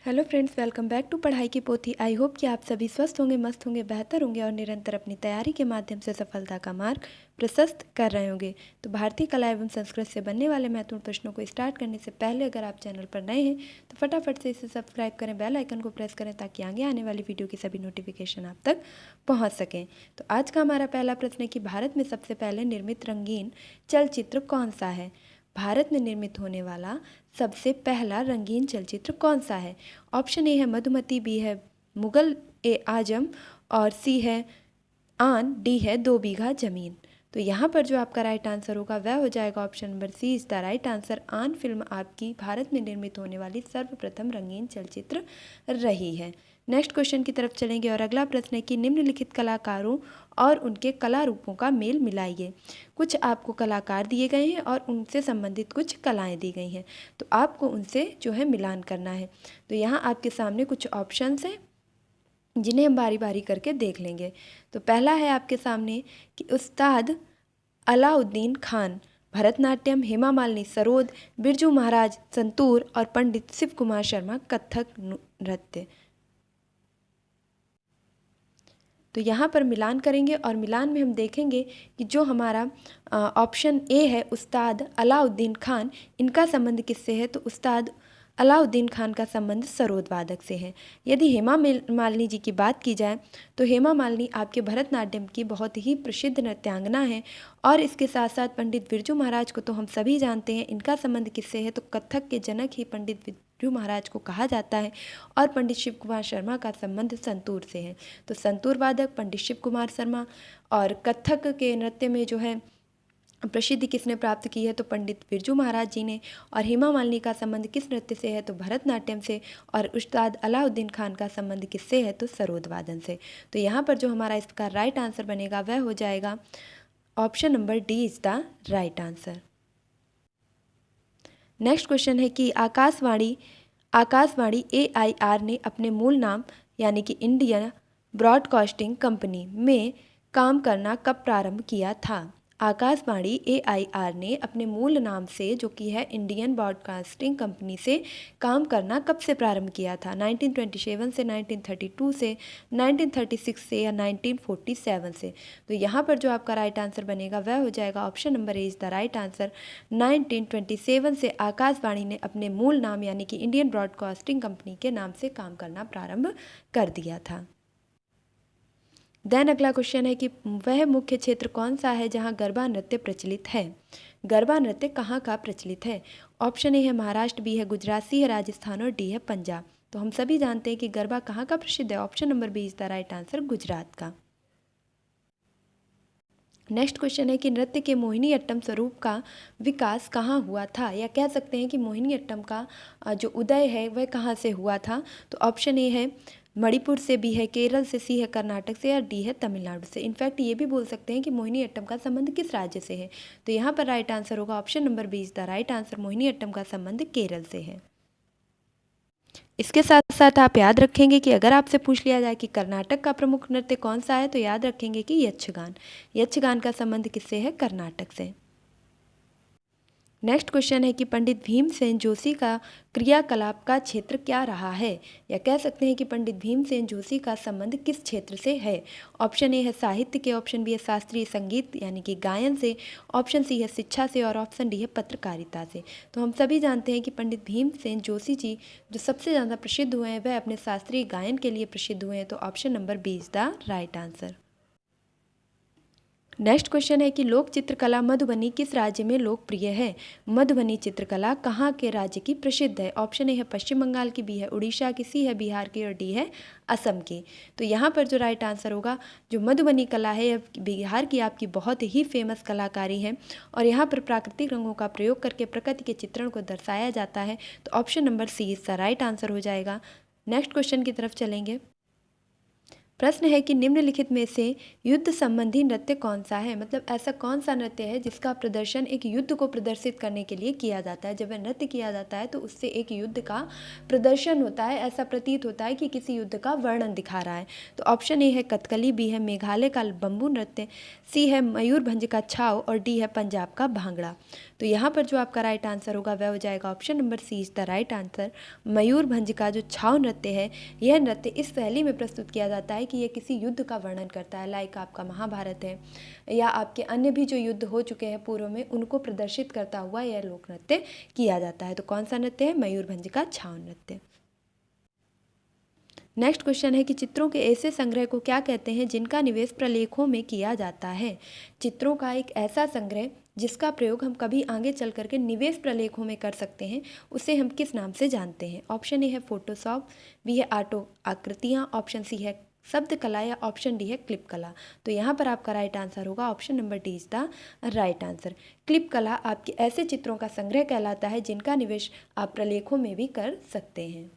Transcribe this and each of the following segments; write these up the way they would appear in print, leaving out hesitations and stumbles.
Hello friends, welcome back to पढ़ाई की पोथी। आई होप कि आप सभी स्वस्थ होंगे, मस्त होंगे, बेहतर होंगे और निरंतर अपनी तैयारी के माध्यम से सफलता का मार्ग प्रशस्त कर रहे होंगे। तो भारतीय कला एवं संस्कृत से बनने वाले महत्वपूर्ण प्रश्नों को स्टार्ट करने से पहले अगर आप चैनल पर नए हैं तो फटाफट से इसे सब्सक्राइब करें, बेल आइकन को प्रेस करें ताकि आगे आने वाली वीडियो की सभी नोटिफिकेशन आप तक पहुँच सकें। तो आज का हमारा पहला प्रश्न है कि भारत में सबसे पहले निर्मित रंगीन चलचित्र कौन सा है। भारत में निर्मित होने वाला सबसे पहला रंगीन चलचित्र कौन सा है। ऑप्शन ए है मधुमती, बी है मुगल ए आजम और सी है आन, डी है 2 बीघा जमीन। तो यहाँ पर जो आपका राइट आंसर होगा वह हो जाएगा option number C is the right answer. Aan film आपकी भारत में निर्मित होने वाली सर्वप्रथम रंगीन चलचित्र रही है। नेक्स्ट क्वेश्चन की तरफ चलेंगे और अगला प्रश्न है कि निम्नलिखित कलाकारों और उनके कला रूपों का मेल मिलाइए। कुछ आपको कलाकार दिए गए हैं और उनसे संबंधित कुछ कलाएं दी गई हैं, तो आपको उनसे जो है मिलान करना है। तो यहाँ आपके सामने कुछ ऑप्शंस हैं जिन्हें हम बारी बारी करके देख लेंगे। तो पहला है आपके सामने कि उस्ताद अलाउद्दीन खान भरतनाट्यम, हेमा मालिनी सरोद, बिरजू महाराज संतूर और पंडित शिव कुमार शर्मा कथक नृत्य। तो यहाँ पर मिलान करेंगे और मिलान में हम देखेंगे कि जो हमारा ऑप्शन ए है उस्ताद अलाउद्दीन खान, इनका संबंध किससे है। तो उस्ताद अलाउद्दीन खान का संबंध सरोद वादक से है। यदि हेमा मालिनी जी की बात की जाए तो हेमा मालिनी आपके भरतनाट्यम की बहुत ही प्रसिद्ध नृत्यांगना है और इसके साथ साथ पंडित बिरजू महाराज को तो हम सभी जानते हैं, इनका संबंध किससे है। तो कथक के जनक ही पंडित बिरजू महाराज को कहा जाता है और पंडित शिव कुमार शर्मा का संबंध संतूर से है। तो संतूर वादक पंडित शिव कुमार शर्मा और कथक के नृत्य में जो है प्रसिद्धि किसने प्राप्त की है। तो पंडित बिरजू महाराज जी ने। और हेमा मालिनी का संबंध किस नृत्य से है। तो भरतनाट्यम से। और उस्ताद अलाउद्दीन खान का संबंध किससे है। तो सरोद वादन से। तो यहाँ पर जो हमारा इसका राइट आंसर बनेगा वह हो जाएगा option number D is the right answer. Next question है कि आकाशवाणी AIR ने अपने मूल नाम यानी कि इंडियन ब्रॉडकास्टिंग कंपनी में काम करना कब प्रारंभ किया था। आकाशवाणी AIR ने अपने मूल नाम से जो कि है इंडियन ब्रॉडकास्टिंग कंपनी से काम करना कब से प्रारंभ किया था। 1927 से, 1932 से, 1936 से या 1947 से। तो यहाँ पर जो आपका राइट आंसर बनेगा वह हो जाएगा option number A is the right answer. 1927 से आकाशवाणी ने अपने मूल नाम यानी कि इंडियन ब्रॉडकास्टिंग कंपनी के नाम से काम करना प्रारंभ कर दिया था। देन अगला क्वेश्चन है कि वह मुख्य क्षेत्र कौन सा है जहां गरबा नृत्य प्रचलित है। गरबा नृत्य कहाँ का प्रचलित है। ऑप्शन ए है महाराष्ट्र, बी है गुजरात, सी है राजस्थान और डी है पंजाब। तो हम सभी जानते हैं कि गरबा कहाँ का प्रसिद्ध है। Option number B is the right answer, Gujarat का। नेक्स्ट क्वेश्चन है कि नृत्य के मोहिनी अट्टम स्वरूप का विकास कहाँ हुआ था, या कह सकते हैं कि मोहिनी अट्टम का जो उदय है वह कहाँ से हुआ था। तो ऑप्शन ए है मणिपुर से, बी है केरल से, सी है कर्नाटक से या डी है तमिलनाडु से। इनफैक्ट ये भी बोल सकते हैं कि मोहिनी अट्टम का संबंध किस राज्य से है। तो यहाँ पर राइट आंसर होगा option number B is the right answer. Mohiniyattam का संबंध केरल से है। इसके साथ साथ आप याद रखेंगे कि अगर आपसे पूछ लिया जाए कि कर्नाटक का प्रमुख नृत्य कौन सा है तो याद रखेंगे कि यक्षगान। यक्षगान का संबंध किससे है, कर्नाटक से। नेक्स्ट क्वेश्चन है कि पंडित भीमसेन जोशी का क्रियाकलाप का क्षेत्र क्या रहा है, या कह सकते हैं कि पंडित भीमसेन जोशी का संबंध किस क्षेत्र से है। ऑप्शन ए है साहित्य के, ऑप्शन बी है शास्त्रीय संगीत यानी कि गायन से, ऑप्शन सी है शिक्षा से और ऑप्शन डी है पत्रकारिता से। तो हम सभी जानते हैं कि पंडित भीमसेन जोशी जी जो सबसे ज़्यादा प्रसिद्ध हुए हैं वह अपने शास्त्रीय गायन के लिए प्रसिद्ध हुए हैं। तो option number B is the right answer. Next question है कि लोक चित्रकला मधुबनी किस राज्य में लोकप्रिय है। मधुबनी चित्रकला कहाँ के राज्य की प्रसिद्ध है। ऑप्शन ए है पश्चिम बंगाल की, बी है उड़ीसा की, सी है बिहार की और डी है असम की। तो यहाँ पर जो राइट आंसर होगा, जो मधुबनी कला है यह बिहार की आपकी बहुत ही फेमस कलाकारी है और यहाँ पर प्राकृतिक रंगों का प्रयोग करके प्रकृति के चित्रण को दर्शाया जाता है। तो ऑप्शन नंबर सी इसका राइट आंसर हो जाएगा। नेक्स्ट क्वेश्चन की तरफ चलेंगे। प्रश्न है कि निम्नलिखित में से युद्ध संबंधी नृत्य कौन सा है। मतलब ऐसा कौन सा नृत्य है जिसका प्रदर्शन एक युद्ध को प्रदर्शित करने के लिए किया जाता है। जब वह नृत्य किया जाता है तो उससे एक युद्ध का प्रदर्शन होता है, ऐसा प्रतीत होता है कि किसी युद्ध का वर्णन दिखा रहा है। तो ऑप्शन ए है कथकली, बी है मेघालय का बंबू नृत्य, सी है मयूरभंज का छाव और डी है पंजाब का भांगड़ा। तो यहाँ पर जो आपका राइट आंसर होगा वह हो जाएगा option number C is the right answer. Mayurbhanj का जो छाव नृत्य है, यह नृत्य इस शैली में प्रस्तुत किया जाता है कि यह किसी युद्ध का वर्णन करता है, लाइक आपका महाभारत है या आपके अन्य भी जो युद्ध हो चुके हैं पूर्व में, उनको प्रदर्शित करता हुआ यह लोक नृत्य किया जाता है। तो कौन सा नृत्य है? मयूरभंज का छाव नृत्य। नेक्स्ट क्वेश्चन है कि चित्रों के ऐसे संग्रह को क्या कहते हैं जिनका निवेश प्रलेखों में किया जाता है? चित्रों का एक ऐसा संग्रह जिसका प्रयोग हम कभी आगे चल करके निवेश प्रलेखों में कर सकते हैं, उसे हम किस नाम से जानते हैं? ऑप्शन ए है फोटोशॉप, बी है आटो आकृतियाँ, ऑप्शन सी है शब्द कला या ऑप्शन डी है क्लिप कला। तो यहाँ पर आपका राइट आंसर होगा option number D is the right answer. Clip कला आपके ऐसे चित्रों का संग्रह कहलाता है जिनका निवेश आप प्रलेखों में भी कर सकते हैं।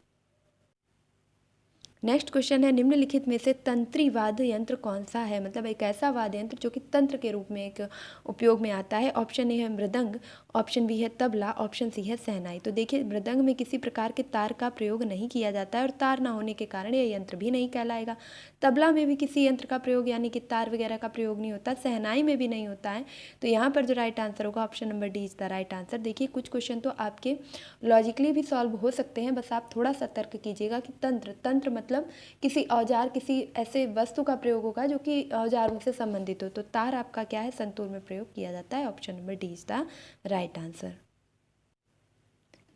नेक्स्ट क्वेश्चन है निम्नलिखित में से तंत्री वाद्य यंत्र कौन सा है? मतलब एक ऐसा वाद्य यंत्र जो कि तंत्र के रूप में एक उपयोग में आता है। ऑप्शन ए है मृदंग, ऑप्शन बी है तबला, ऑप्शन सी है शहनाई। तो देखिए मृदंग में किसी प्रकार के तार का प्रयोग नहीं किया जाता है और तार ना होने के कारण यह यंत्र भी नहीं कहलाएगा। तबला में भी किसी यंत्र का प्रयोग यानी कि तार वगैरह का प्रयोग नहीं होता, शहनाई में भी नहीं होता है। तो यहाँ पर जो राइट आंसर होगा option number D is the right answer. देखिए कुछ क्वेश्चन तो आपके लॉजिकली भी सॉल्व हो सकते हैं, बस आप थोड़ा सा तर्क कीजिएगा कि तंत्र मतलब किसी औजार, किसी ऐसे वस्तु का प्रयोग होगा जो कि औजारों से संबंधित हो। तो तार आपका क्या है? संतूर में प्रयोग किया जाता है। Option number D is the right answer.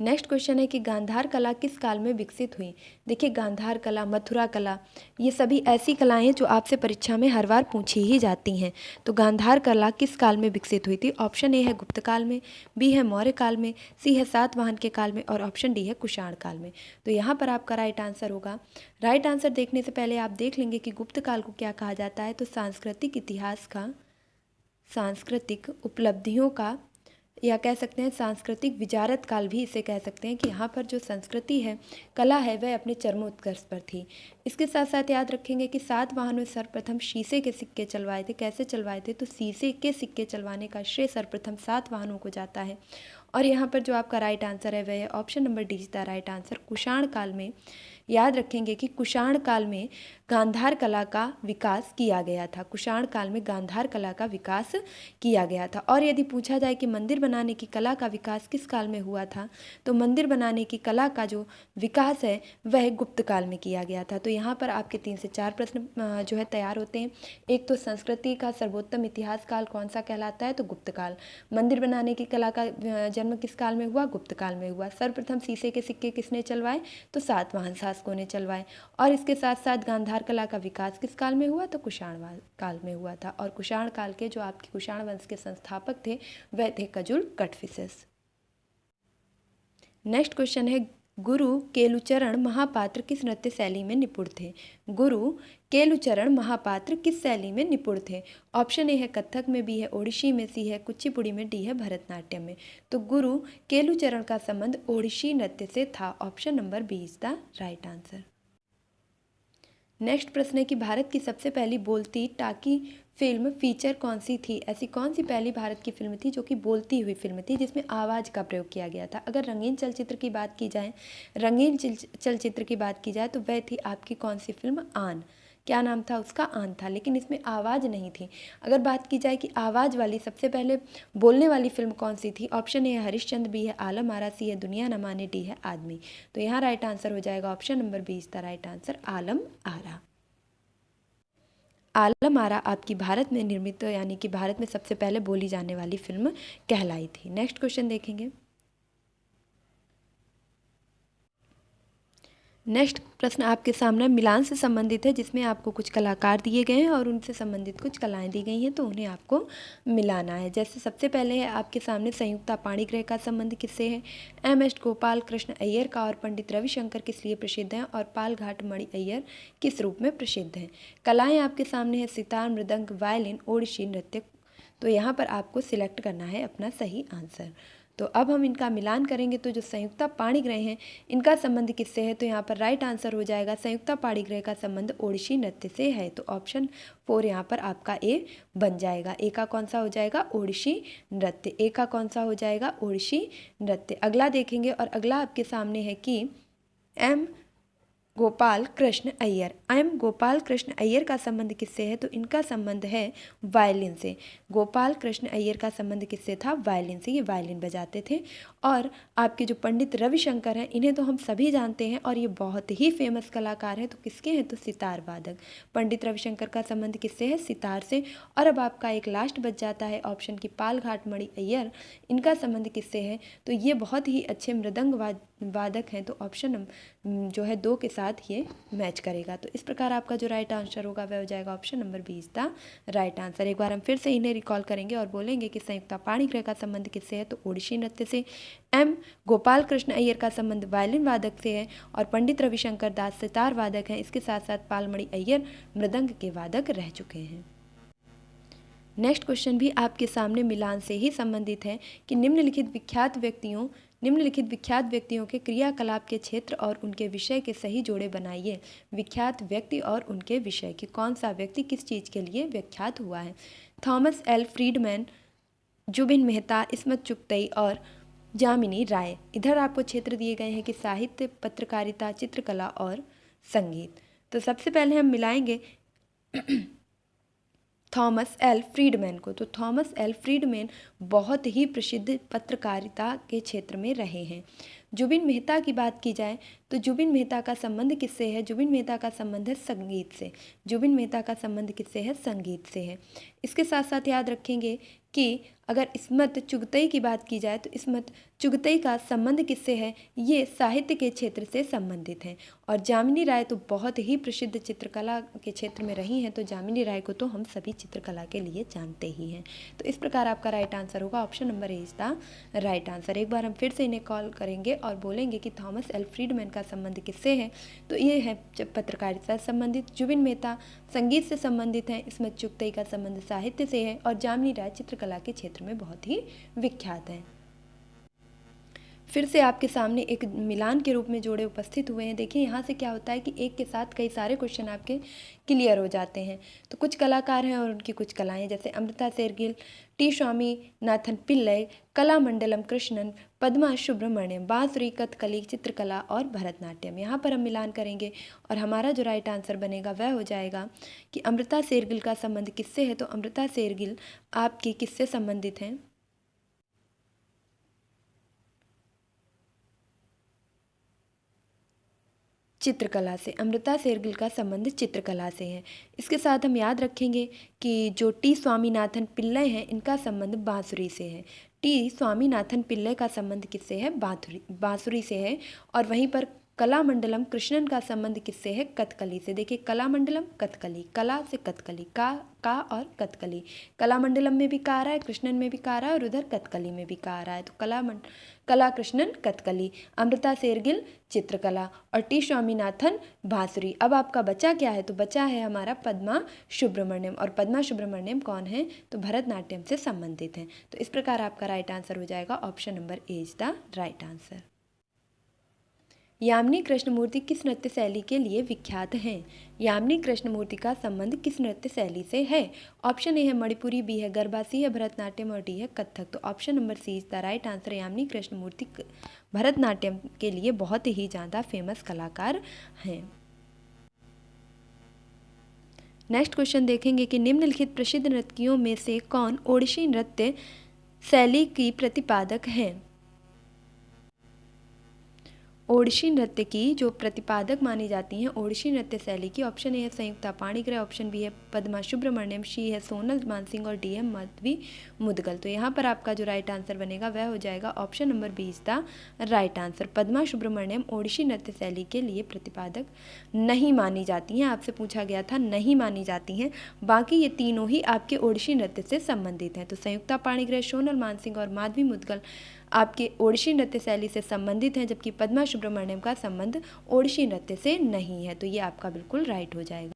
Next question है कि गांधार कला किस काल में विकसित हुई? देखिए गांधार कला, मथुरा कला, ये सभी ऐसी कलाएं जो आपसे परीक्षा में हर बार पूछी ही जाती हैं। तो गांधार कला किस काल में विकसित हुई थी? ऑप्शन ए है गुप्त काल में, बी है मौर्य काल में, सी है सातवाहन के काल में और ऑप्शन डी है कुषाण काल में। तो यहाँ पर आपका राइट आंसर होगा। राइट आंसर देखने से पहले आप देख लेंगे कि गुप्त काल को क्या कहा जाता है। तो सांस्कृतिक इतिहास का, सांस्कृतिक उपलब्धियों का, या कह सकते हैं सांस्कृतिक विजारत काल भी इसे कह सकते हैं कि यहाँ पर जो संस्कृति है, कला है, वह अपने चरमोत्कर्ष पर थी। इसके साथ साथ याद रखेंगे कि सातवाहनों ने सर्वप्रथम शीशे के सिक्के चलवाए थे। कैसे चलवाए थे? तो शीशे के सिक्के चलवाने का श्रेय सर्वप्रथम सातवाहनों को जाता है। और यहाँ पर जो आपका राइट आंसर है वह है option number D is the right answer. Kushan काल में, याद रखेंगे कि कुषाण काल में गांधार कला का विकास किया गया था। कुषाण काल में गांधार कला का विकास किया गया था। और यदि पूछा जाए कि मंदिर बनाने की कला का विकास किस काल में हुआ था, तो मंदिर बनाने की कला का जो विकास है वह गुप्त काल में किया गया था। तो यहाँ पर आपके 3 से 4 प्रश्न जो है तैयार होते हैं। एक तो संस्कृति का सर्वोत्तम इतिहास काल कौन सा कहलाता है? तो गुप्त काल। मंदिर बनाने की कला का जन्म किस काल में हुआ? गुप्त काल में हुआ। सर्वप्रथम शीशे के सिक्के किसने चलवाए? तो सातवाहन शासकों ने चलवाए। और इसके साथ साथ गांधार कला का विकास किस काल में हुआ? तो कुषाण काल में हुआ था। और कुषाण काल के जो आपके कुषाण वंश के संस्थापक थे वह थे कजुल कटफिसेस। नेक्स्ट क्वेश्चन है गुरु केलुचरण महापात्र किस नृत्य शैली में निपुण थे? गुरु केलुचरण महापात्र किस शैली में निपुण थे? ऑप्शन ए है कथक में, बी है ओडिसी में, सी है कुचिपुड़ी में, डी है भरतनाट्यम में। तो गुरु केलुचरण का संबंध ओडिसी नृत्य से था। Option number B is the right answer. Next प्रश्न है कि भारत की सबसे पहली बोलती टाकी फिल्म फीचर कौन सी थी? ऐसी कौन सी पहली भारत की फिल्म थी जो कि बोलती हुई फिल्म थी जिसमें आवाज़ का प्रयोग किया गया था? अगर रंगीन चलचित्र की बात की जाए, रंगीन चलचित्र की बात की जाए तो वह थी आपकी कौन सी फिल्म? आन। क्या नाम था उसका? आन था। लेकिन इसमें आवाज़ नहीं थी। अगर बात की जाए कि आवाज़ वाली सबसे पहले बोलने वाली फिल्म कौन सी थी? ऑप्शन ए है हरिश्चंद्र, बी है आलम आरा, सी है दुनिया न माने, डी है आदमी। तो यहाँ राइट आंसर हो जाएगा option number B is the right answer, Alam Ara. Alam Ara आपकी भारत में निर्मित यानी कि भारत में सबसे पहले बोली जाने वाली फिल्म कहलाई थी। नेक्स्ट क्वेश्चन देखेंगे। नेक्स्ट प्रश्न आपके सामने मिलान से संबंधित है, जिसमें आपको कुछ कलाकार दिए गए हैं और उनसे संबंधित कुछ कलाएं दी गई हैं, तो उन्हें आपको मिलाना है। जैसे सबसे पहले है आपके सामने संयुक्ता पाणिग्रह का संबंध किससे है? एम.एस. गोपाल कृष्ण अय्यर का। और पंडित रविशंकर किस लिए प्रसिद्ध हैं? और पालघाट मणि अय्यर किस रूप में प्रसिद्ध हैं? कलाएँ आपके सामने है सितार, मृदंग, वायलिन, ओडिसी नृत्य। तो यहाँ पर आपको सिलेक्ट करना है अपना सही आंसर। तो अब हम इनका मिलान करेंगे। तो जो संयुक्ता पाणिग्रह हैं इनका संबंध किससे है? तो यहाँ पर राइट आंसर हो जाएगा संयुक्ता पाणिग्रह का संबंध ओडिसी नृत्य से है। तो ऑप्शन 4 यहाँ पर आपका ए बन जाएगा। ए का कौन सा हो जाएगा? ओडिसी नृत्य। ए का कौन सा हो जाएगा? ओडिसी नृत्य। अगला देखेंगे और अगला आपके सामने है कि गोपाल कृष्ण अय्यर। एम गोपाल कृष्ण अय्यर का संबंध किससे है? तो इनका संबंध है वायलिन से। गोपाल कृष्ण अय्यर का संबंध किससे था? वायलिन से। ये वायलिन बजाते थे। और आपके जो पंडित रविशंकर हैं, इन्हें तो हम सभी जानते हैं और ये बहुत ही फेमस कलाकार हैं। तो किसके हैं? तो सितार वादक। पंडित रविशंकर का संबंध किससे है? सितार से। और अब आपका एक लास्ट बच जाता है ऑप्शन की पालघाट मणि अय्यर। इनका संबंध किससे है? तो ये बहुत ही अच्छे मृदंग वादक हैं। तो ऑप्शन जो है 2 के साथ ये मैच करेगा। तो इस प्रकार आपका जो राइट आंसर होगा वह हो जाएगा option number 20 the right answer. एक बार हम फिर से इन्हें रिकॉल करेंगे और बोलेंगे कि संयुक्ता पाणिग्रह का संबंध किससे है? तो ओडिसी नृत्य से। एम गोपाल कृष्ण अय्यर का संबंध वायलिन वादक से है और पंडित रविशंकर दास सितार वादक हैं। इसके साथ साथ पालमणि अय्यर मृदंग के वादक रह चुके हैं। नेक्स्ट क्वेश्चन भी आपके सामने मिलान से ही संबंधित है कि निम्नलिखित विख्यात व्यक्तियों के क्रियाकलाप के क्षेत्र और उनके विषय के सही जोड़े बनाइए। विख्यात व्यक्ति और उनके विषय कि कौन सा व्यक्ति किस चीज़ के लिए विख्यात हुआ है? Thomas L Friedman, Zubin Mehta, Ismat Chughtai और जामिनी राय। इधर आपको क्षेत्र दिए गए हैं कि साहित्य, पत्रकारिता, चित्रकला और संगीत। तो सबसे पहले हम मिलाएंगे थॉमस एल फ्रीडमैन को। तो थॉमस एल फ्रीडमैन बहुत ही प्रसिद्ध पत्रकारिता के क्षेत्र में रहे हैं। जुबिन मेहता की बात की जाए तो जुबिन मेहता का संबंध किससे है? जुबिन मेहता का संबंध है संगीत से। जुबिन मेहता का संबंध किससे है? संगीत से है। इसके साथ साथ याद रखेंगे कि अगर इस्मत चुगतई की बात की जाए तो इस्मत चुगतई का संबंध किससे है? ये साहित्य के क्षेत्र से संबंधित हैं। और जामिनी राय तो बहुत ही प्रसिद्ध चित्रकला के क्षेत्र में रही हैं। तो जामिनी राय को तो हम सभी चित्रकला के लिए जानते ही हैं। तो इस प्रकार आपका राइट आंसर होगा option number A is the right answer. एक बार हम फिर से इन्हें कॉल करेंगे और बोलेंगे कि थॉमस एल फ्रीडमैन का संबंध किससे है? तो ये है पत्रकारिता से संबंधित। जुबिन मेहता संगीत से संबंधित हैं। इस्मत चुगतई का संबंध साहित्य से है और जामिनी राय चित्रकला के क्षेत्र में बहुत ही विख्यात हैं। फिर से आपके सामने एक मिलान के रूप में जोड़े उपस्थित हुए हैं। देखिए यहाँ से क्या होता है कि एक के साथ कई सारे क्वेश्चन आपके क्लियर हो जाते हैं। तो कुछ कलाकार हैं और उनकी कुछ कलाएं, जैसे अमृता शेरगिल, टी स्वामीनाथन पिल्लई, कलामंडलम कृष्णन, पद्मा सुब्रमण्यम, बांसुरी, कथकली, चित्रकला और भरतनाट्यम। यहाँ पर हम मिलान करेंगे और हमारा जो राइट आंसर बनेगा वह हो जाएगा कि अमृता शेरगिल का संबंध किससे है? तो अमृता शेरगिल आपकी किससे संबंधित हैं? चित्रकला से। अमृता शेरगिल का संबंध चित्रकला से है। इसके साथ हम याद रखेंगे कि जो टी स्वामीनाथन पिल्लई हैं, इनका संबंध बांसुरी से है। टी स्वामीनाथन पिल्लई का संबंध किससे है? बांसुरी से है। और वहीं पर कलामंडलम कृष्णन का संबंध किससे है? कथकली से। देखिए कलामंडलम कथकली, कला से कथकली, का और कथकली। कलामंडलम में भी का आ रहा है, कृष्णन में भी का आ रहा है और उधर कथकली में भी का आ रहा है। तो कला कृष्णन कथकली, अमृता शेरगिल चित्रकला और टी स्वामीनाथन बांसुरी। अब आपका बचा क्या है? तो बचा है हमारा पद्मा सुब्रमण्यम। और पद्मा सुब्रमण्यम कौन है? तो भरतनाट्यम से संबंधित हैं। तो इस प्रकार आपका राइट आंसर हो जाएगा option number A is the right answer. Yamini Krishnamurthy किस नृत्य शैली के लिए विख्यात हैं? यामिनी कृष्णमूर्ति का संबंध किस नृत्य शैली से है? ऑप्शन ए है मणिपुरी, बी है गरबा, सी है भरतनाट्यम और डी है कथक। तो option number C is the right answer. Yamini Krishnamurthy Bharatanatyam के लिए बहुत ही ज़्यादा फेमस कलाकार हैं। नेक्स्ट क्वेश्चन देखेंगे कि निम्नलिखित प्रसिद्ध नर्तकियों में से कौन ओडिसी नृत्य शैली की प्रतिपादक हैं? ओडिसी नृत्य की जो प्रतिपादक मानी जाती हैं ओडिसी नृत्य शैली की, ऑप्शन ए है संयुक्ता पाणिग्रह, ऑप्शन बी है पद्मा सुब्रमण्यम, सी है सोनल मानसिंह और डी है माधवी मुदगल। तो यहाँ पर आपका जो राइट आंसर बनेगा वह हो जाएगा option number B is the right answer. Padma Subrahmanyam Odissi नृत्य शैली के लिए प्रतिपादक नहीं मानी जाती हैं। आपसे पूछा गया था, नहीं मानी जाती हैं। बाकी ये तीनों ही आपके ओडिसी नृत्य से संबंधित हैं। तो संयुक्ता पाणिग्रह, सोनल मानसिंह और माधवी मुदगल आपके ओडिसी नृत्य शैली से संबंधित हैं, जबकि पद्मा सुब्रमण्यम का संबंध ओडिसी नृत्य से नहीं है। तो ये आपका बिल्कुल राइट हो जाएगा।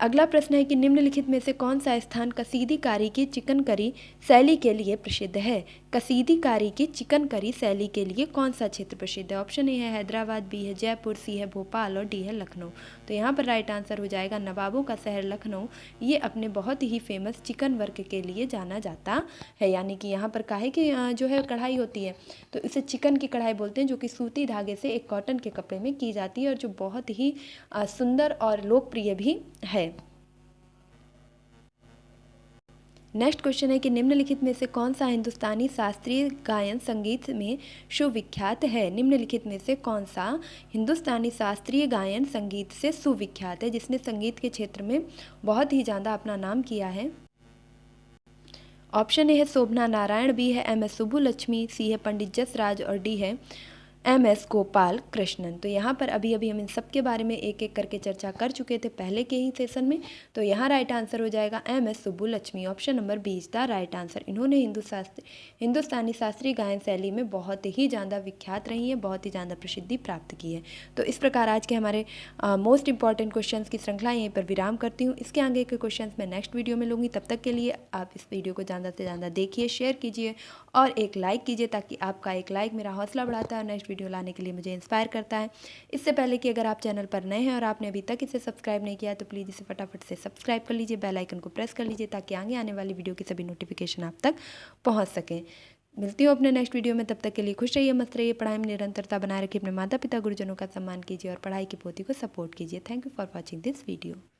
अगला प्रश्न है कि निम्नलिखित में से कौन सा स्थान कसीदी कारी की चिकनकरी शैली के लिए प्रसिद्ध है? कसीदीकारी की चिकनकारी शैली के लिए कौन सा क्षेत्र प्रसिद्ध है? ऑप्शन ए है हैदराबाद, बी है जयपुर, सी है भोपाल और डी है लखनऊ। तो यहाँ पर राइट आंसर हो जाएगा नवाबों का शहर लखनऊ। ये अपने बहुत ही फेमस चिकन वर्क के लिए जाना जाता है। यानी कि यहाँ पर काहे की जो है कढ़ाई होती है, तो इसे चिकन की कढ़ाई बोलते हैं, जो कि सूती धागे से एक कॉटन के कपड़े में की जाती है और जो बहुत ही सुंदर और लोकप्रिय भी है। नेक्स्ट क्वेश्चन है कि निम्नलिखित में से कौन सा हिंदुस्तानी शास्त्रीय गायन संगीत में सुविख्यात है? निम्नलिखित में से कौन सा हिंदुस्तानी शास्त्रीय गायन संगीत से सुविख्यात है, जिसने संगीत के क्षेत्र में बहुत ही ज़्यादा अपना नाम किया है? ऑप्शन ए है शोभना नारायण, बी है एम.एस. सुब्बुलक्ष्मी, सी है पंडित जसराज और डी है एम.एस. गोपाल कृष्णन। तो यहाँ पर अभी हम इन सब के बारे में एक एक करके चर्चा कर चुके थे पहले के ही सेशन में। तो यहाँ राइट आंसर हो जाएगा MS. Subbulakshmi. Option number B is the right answer. इन्होंने हिंदुस्तानी शास्त्रीय गायन शैली में बहुत ही ज़्यादा विख्यात रही है, बहुत ही ज़्यादा प्रसिद्धि प्राप्त की है। तो इस प्रकार आज के हमारे मोस्ट इंपॉर्टेंट क्वेश्चन की श्रृंखला यहीं पर विराम करती हूँ। इसके आगे के क्वेश्चन मैं नेक्स्ट वीडियो में लूँगी। तब तक के लिए आप इस वीडियो को ज़्यादा से ज़्यादा देखिए, शेयर कीजिए और एक लाइक कीजिए, ताकि आपका एक लाइक मेरा हौसला बढ़ाता है और नेक्स्ट वीडियो लाने के लिए मुझे इंस्पायर करता है। इससे पहले कि अगर आप चैनल पर नए हैं और आपने अभी तक इसे सब्सक्राइब नहीं किया है, तो प्लीज़ इसे फटाफट से सब्सक्राइब कर लीजिए, बेल आइकन को प्रेस कर लीजिए, ताकि आगे आने वाली वीडियो की सभी नोटिफिकेशन आप तक पहुंच सकें। मिलती हूँ अपने नेक्स्ट वीडियो में। तब तक के लिए खुश रहिए, मस्त रहिए, पढ़ाई में निरंतरता बनाए रखिए, अपने माता पिता गुरुजनों का सम्मान कीजिए और पढ़ाई की पोथी को सपोर्ट कीजिए। Thank you for watching this video.